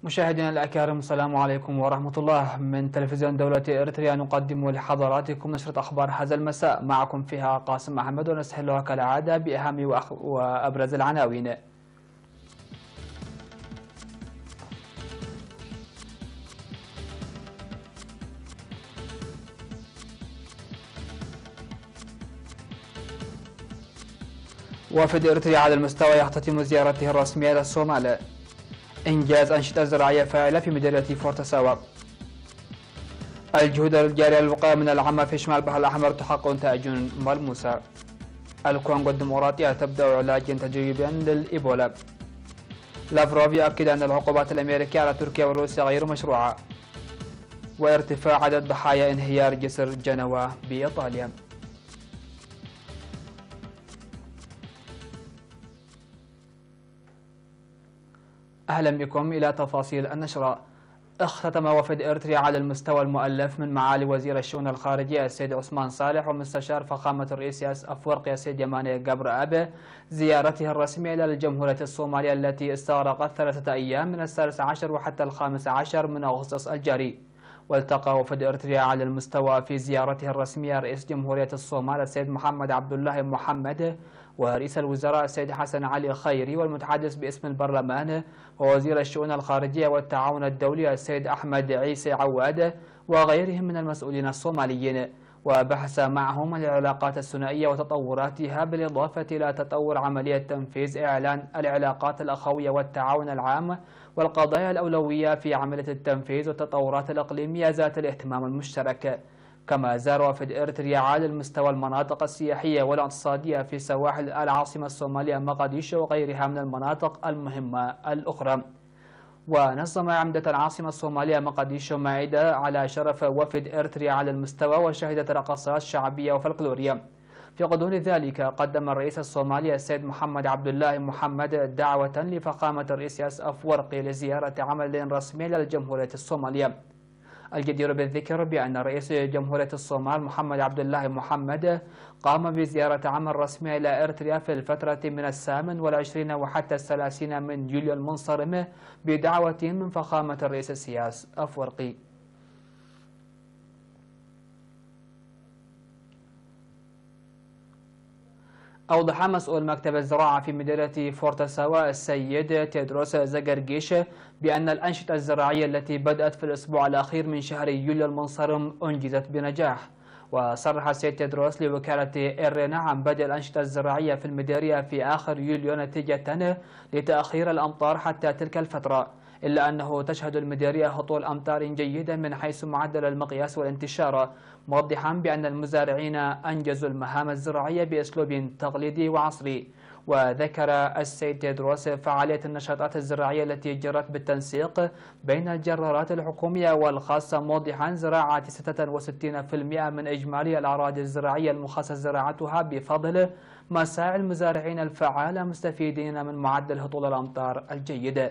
مشاهدينا الأكارم، السلام عليكم ورحمة الله. من تلفزيون دولة إريتريا نقدم لحضراتكم نشرة أخبار هذا المساء، معكم فيها قاسم أحمد، ونستهلها كالعادة بأهم وأبرز العناوين. وفد إريتريا على المستوى يختتم زيارته الرسمية للصومال. إنجاز أنشطة زراعية فاعلة في مديرية فورتساوا. الجهود الجارية للوقاية من العمى في شمال البحر الأحمر تحقق نتائج ملموسة. الكونغو الديمقراطية تبدأ علاجا تجريبيا للإيبولا. لافروف يؤكد أن العقوبات الأمريكية على تركيا وروسيا غير مشروعة. وارتفاع عدد ضحايا انهيار جسر جنوة بإيطاليا. أهلا بكم إلى تفاصيل النشرة. اختتم وفد إريتريا على المستوى المؤلف من معالي وزير الشؤون الخارجية السيد عثمان صالح ومستشار فخامة الرئيس أفورقي السيد يماني جابر أبي زيارته الرسمية إلى الجمهورية الصومالية التي استغرقت 3 أيام من 13 وحتى 15 من أغسطس الجاري. والتقى وفد إريتريا على المستوى في زيارته الرسمية رئيس جمهورية الصومال السيد محمد عبد الله محمد ورئيس الوزراء السيد حسن علي خيري والمتحدث باسم البرلمان ووزير الشؤون الخارجية والتعاون الدولي السيد أحمد عيسى عواد وغيرهم من المسؤولين الصوماليين، وبحث معهم العلاقات الثنائية وتطوراتها بالإضافة إلى تطور عملية تنفيذ إعلان العلاقات الأخوية والتعاون العام والقضايا الأولوية في عملية التنفيذ والتطورات الإقليمية ذات الاهتمام المشترك. كما زار وفد إريتريا على المستوى المناطق السياحية والاقتصادية في سواحل العاصمة الصومالية مقديشو وغيرها من المناطق المهمة الأخرى. ونظم عمدة العاصمة الصومالية مقديشو مائدة على شرف وفد إريتريا على المستوى وشهدت رقصات شعبية وفلكلورية. في غضون ذلك قدم الرئيس الصومالي السيد محمد عبد الله محمد دعوة لفخامة الرئيس أفورقي لزيارة عمل رسمي للجمهورية الصومالية. الجدير بالذكر بأن رئيس جمهورية الصومال محمد عبد الله محمد قام بزيارة عمل رسمية إلى إريتريا في الفترة من 28 وحتى 30 من يوليو المنصرم بدعوة من فخامة الرئيس السياس أفورقي. أوضح مسؤول مكتب الزراعة في مديرية فورتساوا السيد تيدروس زغرغيش بأن الأنشطة الزراعية التي بدأت في الأسبوع الأخير من شهر يوليو المنصرم أنجزت بنجاح. وصرح السيد تيدروس لوكالة إيرينا عن بدء الأنشطة الزراعية في المديرية في آخر يوليو نتيجة لتأخير الأمطار حتى تلك الفترة، إلا أنه تشهد المديرية هطول أمطار جيدة من حيث معدل المقياس والانتشار، موضحا بأن المزارعين أنجزوا المهام الزراعية بأسلوب تقليدي وعصري. وذكر السيد تيدروس فعالية النشاطات الزراعية التي جرت بالتنسيق بين الجرارات الحكومية والخاصة، موضحا زراعة 66% من إجمالي الأراضي الزراعية المخصص زراعتها بفضل مساعي المزارعين الفعالة مستفيدين من معدل هطول الأمطار الجيد.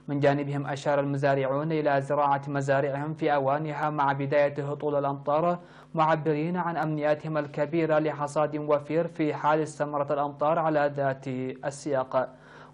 من جانبهم أشار المزارعون إلى زراعة مزارعهم في أوانها مع بداية هطول الأمطار، معبرين عن أمنياتهم الكبيرة لحصاد وفير في حال استمرت الأمطار على ذات السياق.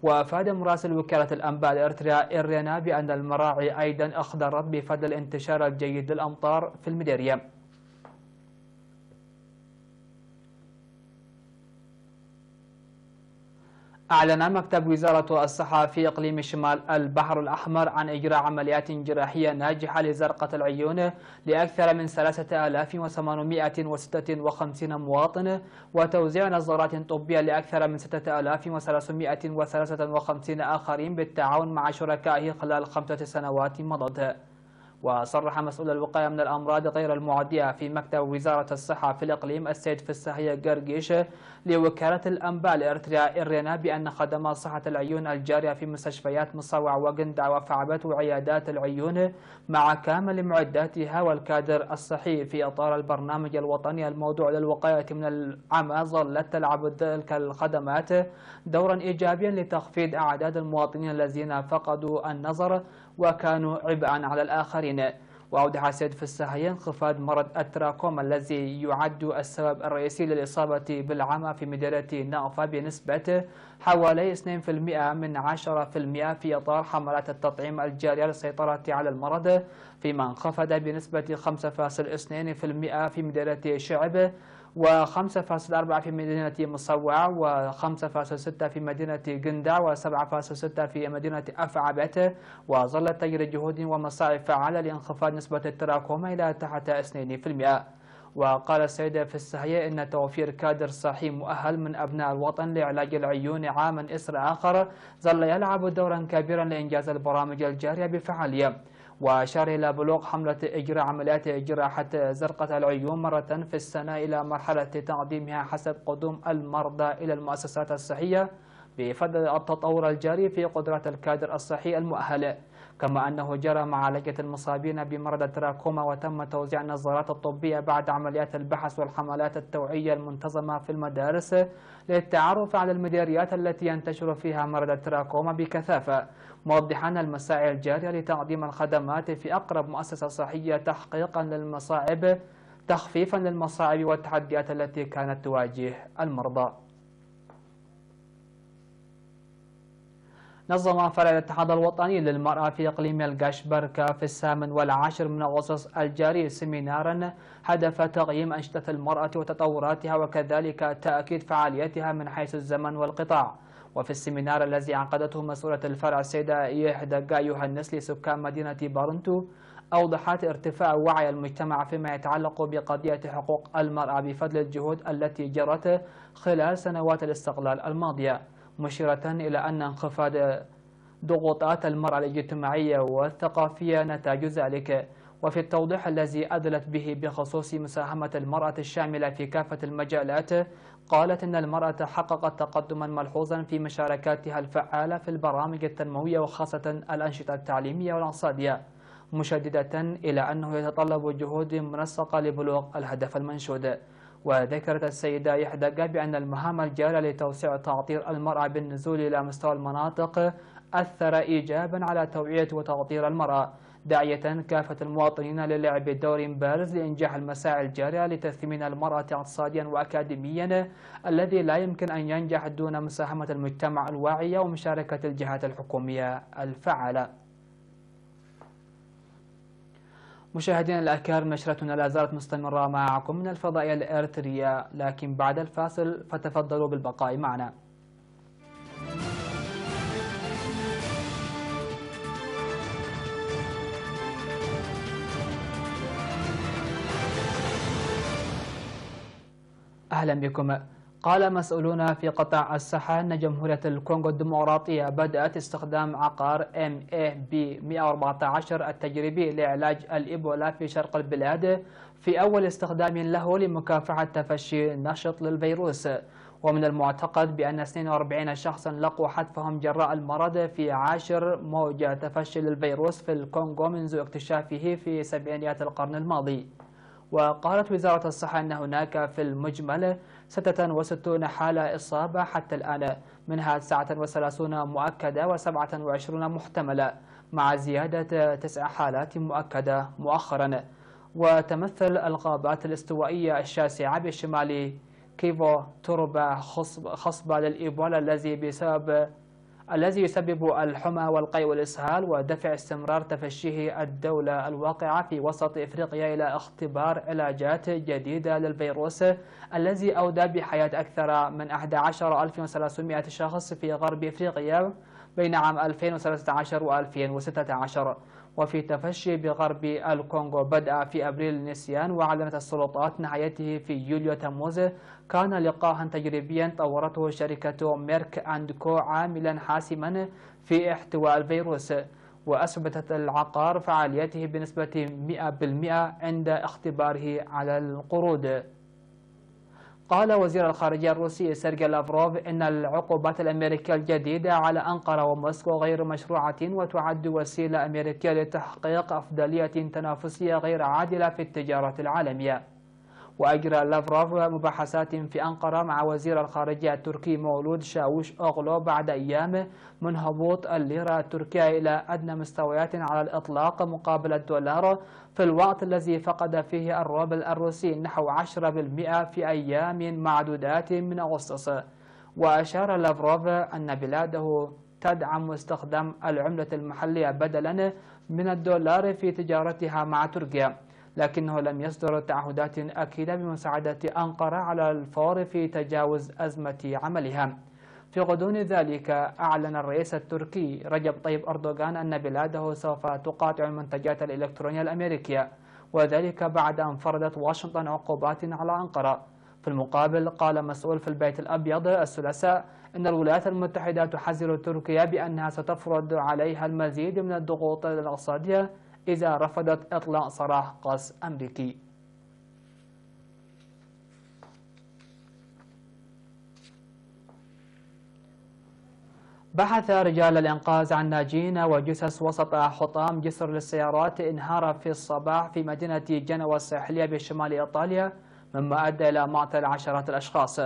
وأفاد مراسل وكالة الأنباء الإريتريا إيرينا بأن المراعي أيضا أخضرت بفضل الانتشار الجيد للأمطار في المديرية. أعلن مكتب وزارة الصحة في إقليم شمال البحر الأحمر عن إجراء عمليات جراحية ناجحة لزرقة العيون لأكثر من 3856 مواطن، وتوزيع نظارات طبية لأكثر من 6353 آخرين بالتعاون مع شركائه خلال 5 سنوات مضت. وصرح مسؤول الوقاية من الأمراض غير المعدية في مكتب وزارة الصحة في الإقليم السيد فساحية جرجيش لوكالة الأنباء الإريتريا إيرينا بأن خدمات صحة العيون الجارية في مستشفيات مصوع وقندع وفعبت وعيادات العيون مع كامل معداتها والكادر الصحي في إطار البرنامج الوطني الموضوع للوقاية من العمى ظلت تلعب تلك الخدمات دورا إيجابيا لتخفيض أعداد المواطنين الذين فقدوا النظر وكانوا عبئا على الآخرين. وأوضح السيد في السهية انخفاض مرض التراكوما الذي يعد السبب الرئيسي للإصابة بالعمى في مدينة نافا بنسبة حوالي 2% من 10% في إطار حملات التطعيم الجارية للسيطرة على المرض، فيما انخفض بنسبة 5.2% في مدينة شعب، و5.4 في مدينة مصوع، و5.6 في مدينة قندع، و7.6 في مدينة أفعبت. وظلت تجري جهود ومساعي فعالة لانخفاض نسبة التراكم إلى تحت 2%. وقال السيد في السهية إن توفير كادر صحي مؤهل من أبناء الوطن لعلاج العيون عاما إسر آخر ظل يلعب دورا كبيرا لإنجاز البرامج الجارية بفعالية. وأشار إلى بلوغ حملة إجراء عمليات جراحة زرقة العيون مرة في السنة إلى مرحلة تقديمها حسب قدوم المرضى إلى المؤسسات الصحية بفضل التطور الجاري في قدرات الكادر الصحي المؤهل. كما أنه جرى معالجة المصابين بمرض التراكوما وتم توزيع النظارات الطبية بعد عمليات البحث والحملات التوعية المنتظمة في المدارس للتعرف على المديريات التي ينتشر فيها مرض التراكوما بكثافة، موضحا المساعي الجارية لتقديم الخدمات في أقرب مؤسسة صحية تخفيفا للمصاعب والتحديات التي كانت تواجه المرضى. نظم فرع الاتحاد الوطني للمرأة في إقليم القشبركة في 18 من أغسطس الجاري سيمينارا هدف تقييم أنشطة المرأة وتطوراتها وكذلك تأكيد فعاليتها من حيث الزمن والقطاع. وفي السيمينار الذي عقدته مسؤولة الفرع السيدة يحدقا يوهنس لسكان مدينة بارنتو، أوضحت ارتفاع وعي المجتمع فيما يتعلق بقضية حقوق المرأة بفضل الجهود التي جرت خلال سنوات الاستقلال الماضية، مشيرة إلى أن انخفاض ضغوطات المرأة الاجتماعية والثقافية نتاج ذلك. وفي التوضيح الذي أدلت به بخصوص مساهمة المرأة الشاملة في كافة المجالات، قالت إن المرأة حققت تقدما ملحوظا في مشاركاتها الفعالة في البرامج التنموية وخاصة الأنشطة التعليمية والاقتصادية، مشددة إلى أنه يتطلب جهود منسقة لبلوغ الهدف المنشود. وذكرت السيدة يحدقا بأن المهام الجارية لتوسيع تعطير المرأة بالنزول إلى مستوى المناطق أثر إيجابا على توعية وتوطير المرأة، داعية كافة المواطنين للعب دور بارز لإنجاح المساعي الجارية لتثمين المرأة اقتصاديا وأكاديميا الذي لا يمكن أن ينجح دون مساهمة المجتمع الواعية ومشاركة الجهات الحكومية الفعالة. مشاهدينا الأكارم، نشرتنا لا زالت مستمرة معكم من الفضائية الإريترية، لكن بعد الفاصل فتفضلوا بالبقاء معنا. أهلا بكم. قال مسؤولون في قطاع الصحة أن جمهورية الكونغو الديمقراطية بدأت استخدام عقار MAB 114 التجريبي لعلاج الإيبولا في شرق البلاد في أول استخدام له لمكافحة تفشي نشط للفيروس. ومن المعتقد بأن 42 شخصا لقوا حتفهم جراء المرض في 10 موجة تفشي للفيروس في الكونغو منذ اكتشافه في سبعينيات القرن الماضي. وقالت وزارة الصحة أن هناك في المجمل 66 حالة إصابة حتى الآن، منها 39 مؤكدة و27 محتملة، مع زيادة 9 حالات مؤكدة مؤخرا. وتمثل الغابات الاستوائية الشاسعة بشمال كيفو تربة خصبة للإيبولا الذي يسبب الحمى والقيء والإسهال ودفع استمرار تفشيه الدولة الواقعة في وسط إفريقيا إلى اختبار علاجات جديدة للفيروس الذي أودى بحياة أكثر من 11300 شخص في غرب إفريقيا بين عام 2013 و2016. وفي تفشي بغرب الكونغو بدأ في أبريل نيسيان، وأعلنت السلطات نهايته في يوليو تموز. كان لقاحا تجريبيا طورته شركة ميرك أند كو عاملا حاسما في احتواء الفيروس، وأثبتت العقار فعاليته بنسبة 100% عند اختباره على القرود. قال وزير الخارجية الروسي سيرجي لافروف إن العقوبات الأمريكية الجديدة على أنقرة وموسكو غير مشروعة وتعد وسيلة أمريكية لتحقيق أفضلية تنافسية غير عادلة في التجارة العالمية. وأجرى لافروف مباحثات في أنقرة مع وزير الخارجية التركي مولود شاوش أوغلو بعد أيام من هبوط الليرة التركية إلى أدنى مستويات على الإطلاق مقابل الدولار، في الوقت الذي فقد فيه الروبل الروسي نحو 10% في أيام معدودات من أغسطس. وأشار لافروف أن بلاده تدعم استخدام العملة المحلية بدلا من الدولار في تجارتها مع تركيا، لكنه لم يصدر تعهدات أكيدة بمساعدة أنقرة على الفور في تجاوز أزمة عملها. في غضون ذلك أعلن الرئيس التركي رجب طيب أردوغان أن بلاده سوف تقاطع المنتجات الإلكترونية الأمريكية، وذلك بعد أن فرضت واشنطن عقوبات على أنقرة. في المقابل قال مسؤول في البيت الأبيض الثلاثاء إن الولايات المتحدة تحذر تركيا بأنها ستفرض عليها المزيد من الضغوط الاقتصادية إذا رفضت إطلاق سراح قاص أمريكي. بحث رجال الإنقاذ عن ناجين وجثث وسط حطام جسر للسيارات انهار في الصباح في مدينة جنوة الساحلية بشمال إيطاليا، مما أدى إلى معطل عشرات الأشخاص.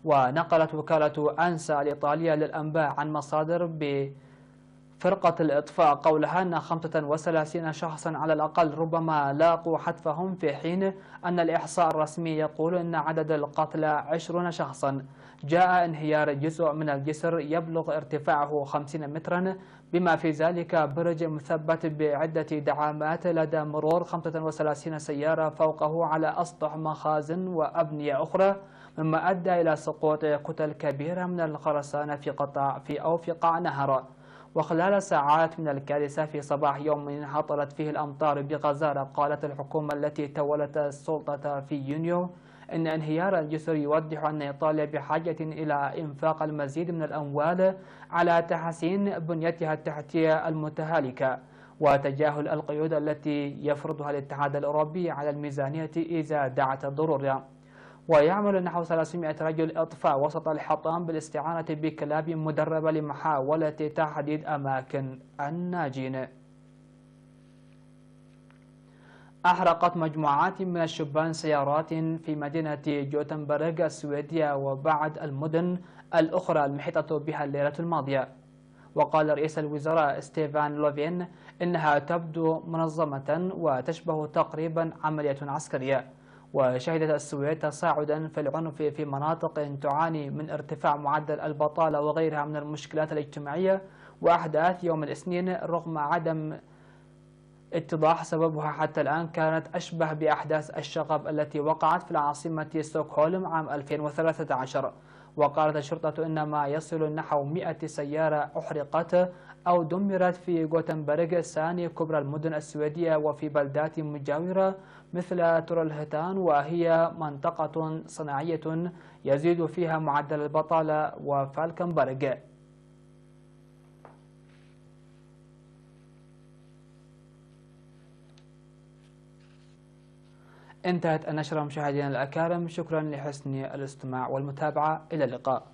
ونقلت وكالة أنسا الإيطالية للأنباء عن مصادر بفرقة الإطفاء قولها أن 35 شخصا على الأقل ربما لاقوا حتفهم، في حين أن الإحصاء الرسمي يقول أن عدد القتلى 20 شخصا. جاء انهيار جزء من الجسر يبلغ ارتفاعه 50 مترا، بما في ذلك برج مثبت بعدة دعامات لدى مرور 35 سيارة فوقه على أسطح مخازن وأبنية أخرى، مما أدى إلى سقوط كتل كبيرة من الخرسانة في قاع نهر. وخلال ساعات من الكارثة في صباح يوم هطلت فيه الأمطار بغزارة، قالت الحكومة التي تولت السلطة في يونيو إن انهيار الجسر يوضح أن إيطاليا بحاجة إلى إنفاق المزيد من الأموال على تحسين بنيتها التحتية المتهالكة وتجاهل القيود التي يفرضها الاتحاد الأوروبي على الميزانية إذا دعت الضرورة. ويعمل نحو 300 رجل إطفاء وسط الحطام بالاستعانة بكلاب مدربة لمحاولة تحديد أماكن الناجين. أحرقت مجموعات من الشبان سيارات في مدينة جوتنبرغ السويدية وبعض المدن الأخرى المحيطة بها الليلة الماضية. وقال رئيس الوزراء ستيفان لوفين إنها تبدو منظمة وتشبه تقريبا عملية عسكرية. وشهدت السويد تصاعدا في العنف في مناطق تعاني من ارتفاع معدل البطالة وغيرها من المشكلات الاجتماعية، وأحداث يوم الاثنين رغم عدم اتضاح سببها حتى الآن كانت أشبه بأحداث الشغب التي وقعت في العاصمة ستوكهولم عام 2013. وقالت الشرطة إن ما يصل نحو 100 سيارة أحرقت أو دمرت في غوتنبرغ ثاني كبرى المدن السويدية وفي بلدات مجاورة مثل تورلهتان، وهي منطقة صناعية يزيد فيها معدل البطالة، وفالكنبرغ. انتهت النشرة مشاهدينا الأكارم، شكرا لحسن الاستماع والمتابعة، إلى اللقاء.